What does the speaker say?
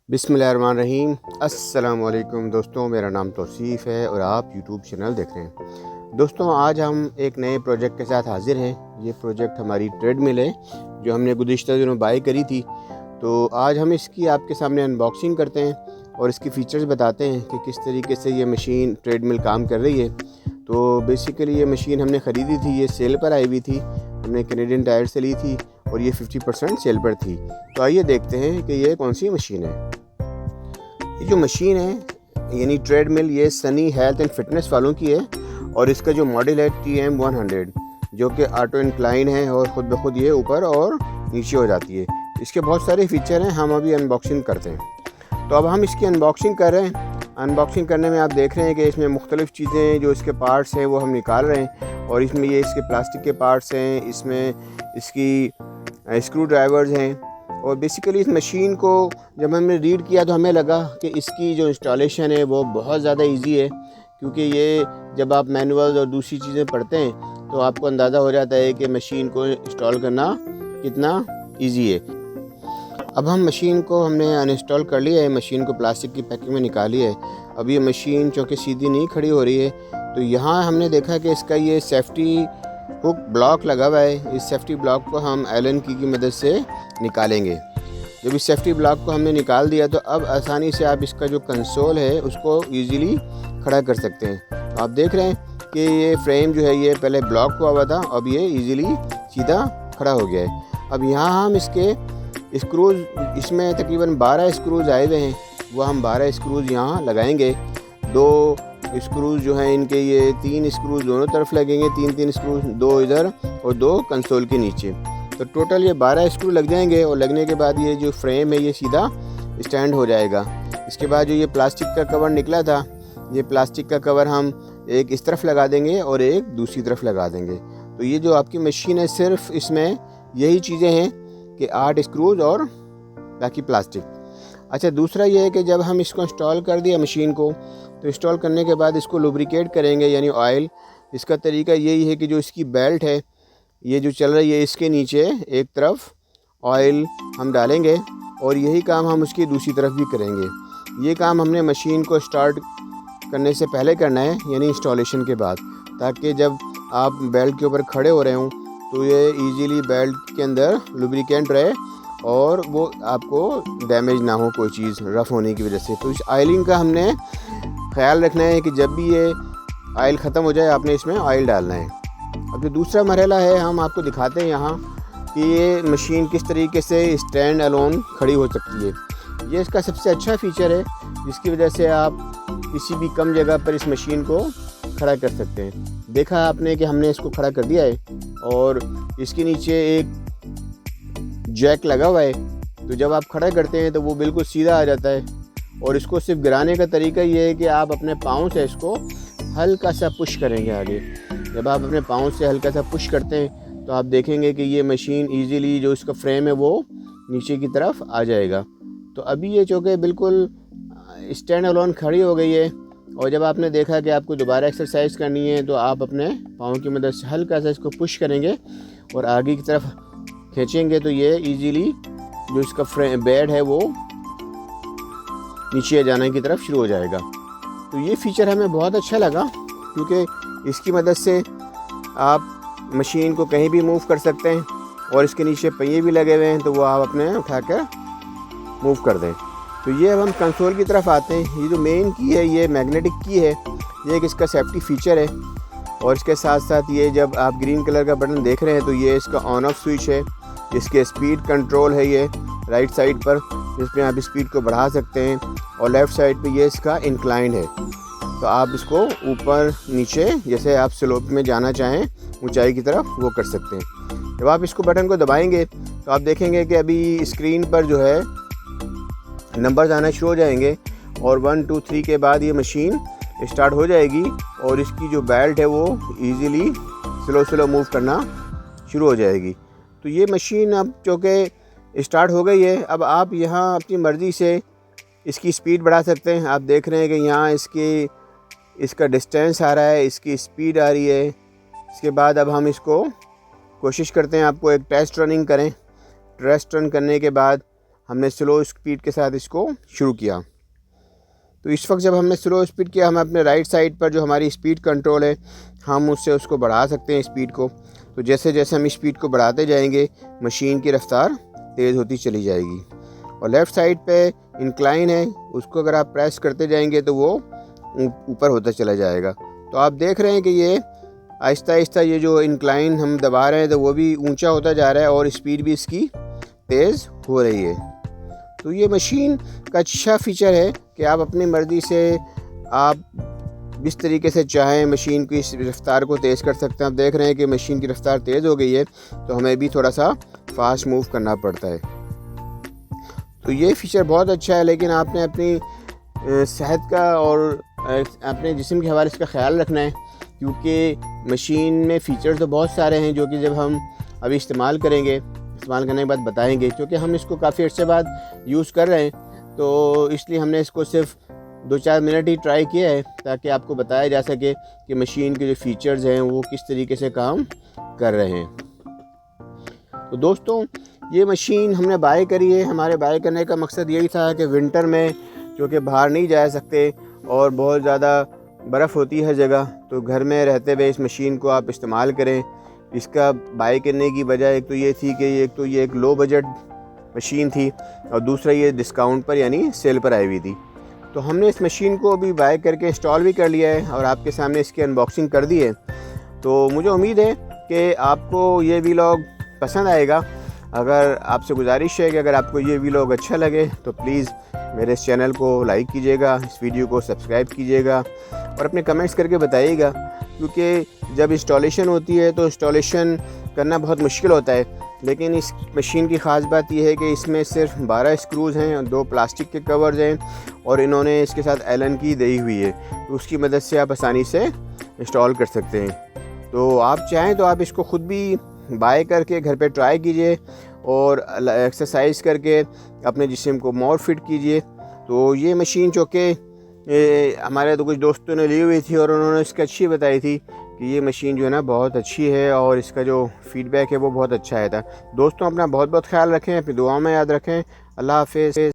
बिस्मिल्लाहिर्रहमानिर्रहीम। अस्सलाम वालेकुम दोस्तों, मेरा नाम तौसीफ़ है और आप यूट्यूब चैनल देख रहे हैं। दोस्तों, आज हम एक नए प्रोजेक्ट के साथ हाज़िर हैं। ये प्रोजेक्ट हमारी ट्रेडमिल है जो हमने गुज़िश्ता दिनों बाई करी थी। तो आज हम इसकी आपके सामने अनबॉक्सिंग करते हैं और इसके फ़ीचर्स बताते हैं कि किस तरीके से ये मशीन ट्रेडमिल काम कर रही है। तो बेसिकली ये मशीन हमने ख़रीदी थी, ये सेल पर आई हुई थी, हमने कैनेडियन टायर से ली थी और ये 50% सेल पर थी। तो आइए देखते हैं कि ये कौन सी मशीन है। ये जो मशीन है यानी ट्रेडमिल, ये सनी हेल्थ एंड फिटनेस वालों की है और इसका जो मॉडल है TM100, जो कि ऑटो इंक्लाइन है और ख़ुद ब खुद ये ऊपर और नीचे हो जाती है। इसके बहुत सारे फीचर हैं, हम अभी अनबॉक्सिंग करते हैं। तो अब हम इसकी अनबॉक्सिंग कर रहे हैं। अनबॉक्सिंग करने में आप देख रहे हैं कि इसमें मुख्तलिफ़ चीज़ें जो इसके पार्ट्स हैं वो हम निकाल रहे हैं और इसमें ये इसके प्लास्टिक के पार्ट्स हैं, इसमें इसकी स्क्रू ड्राइवर्स हैं। और बेसिकली इस मशीन को जब हमने रीड किया तो हमें लगा कि इसकी जो इंस्टॉलेशन है वो बहुत ज़्यादा इजी है, क्योंकि ये जब आप मैनुअल और दूसरी चीज़ें पढ़ते हैं तो आपको अंदाज़ा हो जाता है कि मशीन को इंस्टॉल करना कितना इजी है। अब हम मशीन को हमने अनइंस्टॉल कर लिया है, मशीन को प्लास्टिक की पैकिंग में निकाली है। अब ये मशीन चूँकि सीधी नहीं खड़ी हो रही है, तो यहाँ हमने देखा कि इसका ये सेफ्टी हुक ब्लॉक लगा हुआ है। इस सेफ्टी ब्लॉक को हम एलन की मदद से निकालेंगे। जब इस सेफ्टी ब्लॉक को हमने निकाल दिया तो अब आसानी से आप इसका जो कंसोल है उसको इजीली खड़ा कर सकते हैं। आप देख रहे हैं कि ये फ्रेम जो है ये पहले ब्लॉक हुआ था, अब ये इजीली सीधा खड़ा हो गया है। अब यहाँ हम इसके स्क्रूज़, इसमें तकरीबन 12 स्क्रूज़ आए हुए हैं, वो हम 12 स्क्रूज़ यहाँ लगाएंगे। 2 स्क्रूज़ जो हैं इनके ये 3 स्क्रूज़ दोनों तरफ लगेंगे, 3 स्क्रूज़, 2 इधर और 2 कंसोल के नीचे। तो टोटल ये 12 स्क्रू लग जाएंगे और लगने के बाद ये जो फ्रेम है ये सीधा स्टैंड हो जाएगा। इसके बाद जो ये प्लास्टिक का कवर निकला था, ये प्लास्टिक का कवर हम एक इस तरफ लगा देंगे और एक दूसरी तरफ लगा देंगे। तो ये जो आपकी मशीन है सिर्फ इसमें यही चीज़ें हैं कि 8 स्क्रूज़ और बाकी प्लास्टिक। अच्छा, दूसरा ये है कि जब हम इसको इंस्टॉल कर दिया मशीन को, तो इंस्टॉल करने के बाद इसको लुब्रिकेट करेंगे यानी ऑयल। इसका तरीका यही है कि जो इसकी बेल्ट है ये जो चल रही है, इसके नीचे एक तरफ ऑयल हम डालेंगे और यही काम हम उसकी दूसरी तरफ भी करेंगे। ये काम हमने मशीन को स्टार्ट करने से पहले करना है, यानी इंस्टॉलेशन के बाद, ताकि जब आप बेल्ट के ऊपर खड़े हो रहे हों तो ये इजीली बेल्ट के अंदर लुब्रिकेंट रहे और वो आपको डैमेज ना हो कोई चीज़ रफ़ होने की वजह से। तो इस ऑयलिंग का हमने ख़्याल रखना है कि जब भी ये ऑयल ख़त्म हो जाए आपने इसमें ऑयल डालना है। अब जो दूसरा मरहला है हम आपको दिखाते हैं यहाँ कि ये मशीन किस तरीके से स्टैंड अलोन खड़ी हो सकती है। ये इसका सबसे अच्छा फ़ीचर है जिसकी वजह से आप किसी भी कम जगह पर इस मशीन को खड़ा कर सकते हैं। देखा आपने कि हमने इसको खड़ा कर दिया है और इसके नीचे एक जैक लगा हुआ है, तो जब आप खड़ा करते हैं तो वो बिल्कुल सीधा आ जाता है। और इसको सिर्फ गिराने का तरीका ये है कि आप अपने पाँव से इसको हल्का सा पुश करेंगे आगे। जब आप अपने पाँव से हल्का सा पुश करते हैं तो आप देखेंगे कि ये मशीन इजीली जो इसका फ्रेम है वो नीचे की तरफ आ जाएगा। तो अभी ये चूँकि बिल्कुल स्टैंड अलोन खड़ी हो गई है और जब आपने देखा कि आपको दोबारा एक्सरसाइज करनी है तो आप अपने पाँव की मदद से हल्का सा इसको पुश करेंगे और आगे की तरफ खींचेंगे तो ये इजीली जो इसका फ्रेम बेड है वो नीचे जाने की तरफ शुरू हो जाएगा। तो ये फ़ीचर हमें बहुत अच्छा लगा, क्योंकि इसकी मदद से आप मशीन को कहीं भी मूव कर सकते हैं और इसके नीचे पहिए भी लगे हुए हैं, तो वो आप अपने उठाकर मूव कर दें। तो ये अब हम कंसोल की तरफ आते हैं। ये जो मेन की है ये मैग्नेटिक की है, ये एक इसका सेफ्टी फ़ीचर है। और इसके साथ साथ ये जब आप ग्रीन कलर का बटन देख रहे हैं तो ये इसका ऑन ऑफ स्विच है, इसके स्पीड कंट्रोल है ये राइट साइड पर, जिसमें आप स्पीड को बढ़ा सकते हैं, और लेफ़्ट साइड पे ये इसका इंक्लाइन है, तो आप इसको ऊपर नीचे जैसे आप स्लोप में जाना चाहें ऊंचाई की तरफ वो कर सकते हैं। जब आप इसको बटन को दबाएंगे तो आप देखेंगे कि अभी स्क्रीन पर जो है नंबर्स आना शुरू हो जाएंगे और 1 2 3 के बाद ये मशीन स्टार्ट हो जाएगी और इसकी जो बेल्ट है वो इजीली स्लो मूव करना शुरू हो जाएगी। तो ये मशीन अब चूँकि स्टार्ट हो गई है, अब आप यहाँ अपनी मर्ज़ी से इसकी स्पीड बढ़ा सकते हैं। आप देख रहे हैं कि यहाँ इसका डिस्टेंस आ रहा है, इसकी स्पीड आ रही है। इसके बाद अब हम इसको कोशिश करते हैं आपको एक टेस्ट रनिंग करें। टेस्ट रन करने के बाद हमने स्लो स्पीड के साथ इसको शुरू किया। तो इस वक्त जब हमने स्लो स्पीड किया, हम अपने राइट साइड पर जो हमारी स्पीड कंट्रोल है, हम उससे उसको बढ़ा सकते हैं स्पीड को। तो जैसे जैसे हम स्पीड को बढ़ाते जाएंगे, मशीन की रफ़्तार तेज़ होती चली जाएगी। और लेफ़्ट साइड पे इंक्लाइन है, उसको अगर आप प्रेस करते जाएंगे तो वो ऊपर होता चला जाएगा। तो आप देख रहे हैं कि ये आहिस्ता आहिस्ता ये जो इंक्लाइन हम दबा रहे हैं तो वो भी ऊंचा होता जा रहा है और स्पीड भी इसकी तेज़ हो रही है। तो ये मशीन का अच्छा फ़ीचर है कि आप अपनी मर्ज़ी से आप जिस तरीके से चाहें मशीन की इस रफ़्तार को तेज़ कर सकते हैं। आप देख रहे हैं कि मशीन की रफ़्तार तेज़ हो गई है, तो हमें भी थोड़ा सा फास्ट मूव करना पड़ता है। तो ये फ़ीचर बहुत अच्छा है, लेकिन आपने अपनी सेहत का और अपने जिस्म के हवाले से इसका ख्याल रखना है, क्योंकि मशीन में फ़ीचर तो बहुत सारे हैं जो कि जब हम अभी इस्तेमाल करेंगे, इस्तेमाल करने के बाद बताएंगे, क्योंकि हम इसको काफ़ी अर्से बाद यूज़ कर रहे हैं। तो इसलिए हमने इसको सिर्फ 2-4 मिनट ही ट्राई किया है, ताकि आपको बताया जा सके कि मशीन के जो फ़ीचर्स हैं वो किस तरीके से काम कर रहे हैं। तो दोस्तों, ये मशीन हमने बाय करी है। हमारे बाय करने का मकसद यही था कि विंटर में क्योंकि बाहर नहीं जा सकते और बहुत ज़्यादा बर्फ़ होती है जगह, तो घर में रहते हुए इस मशीन को आप इस्तेमाल करें। इसका बाय करने की वजह एक तो ये थी कि ये एक लो बजट मशीन थी और दूसरा ये डिस्काउंट पर यानी सेल पर आई हुई थी। तो हमने इस मशीन को अभी बाय करके इंस्टॉल भी कर लिया है और आपके सामने इसकी अनबॉक्सिंग कर दी है। तो मुझे उम्मीद है कि आपको ये वीलॉग पसंद आएगा। अगर आपसे गुजारिश है कि अगर आपको ये वीलॉग अच्छा लगे तो प्लीज़ मेरे इस चैनल को लाइक कीजिएगा, इस वीडियो को सब्सक्राइब कीजिएगा और अपने कमेंट्स करके बताइएगा, क्योंकि जब इंस्टॉलेशन होती है तो इंस्टॉलेशन करना बहुत मुश्किल होता है। लेकिन इस मशीन की ख़ास बात यह है कि इसमें सिर्फ 12 स्क्रूज़ हैं और 2 प्लास्टिक के कवर्स हैं और इन्होंने इसके साथ एलन की दी हुई है, तो उसकी मदद से आप आसानी से इंस्टॉल कर सकते हैं। तो आप चाहें तो आप इसको ख़ुद भी बाय करके घर पे ट्राई कीजिए और एक्सरसाइज करके अपने जिस्म को मोर फिट कीजिए। तो ये मशीन जो कि हमारे तो कुछ दोस्तों ने ली हुई थी और उन्होंने इसकी अच्छी बताई थी कि ये मशीन जो है ना बहुत अच्छी है और इसका जो फीडबैक है वो बहुत अच्छा आया था। दोस्तों, अपना बहुत बहुत ख्याल रखें, अपनी दुआओं में याद रखें। अल्लाह हाफ़िज़।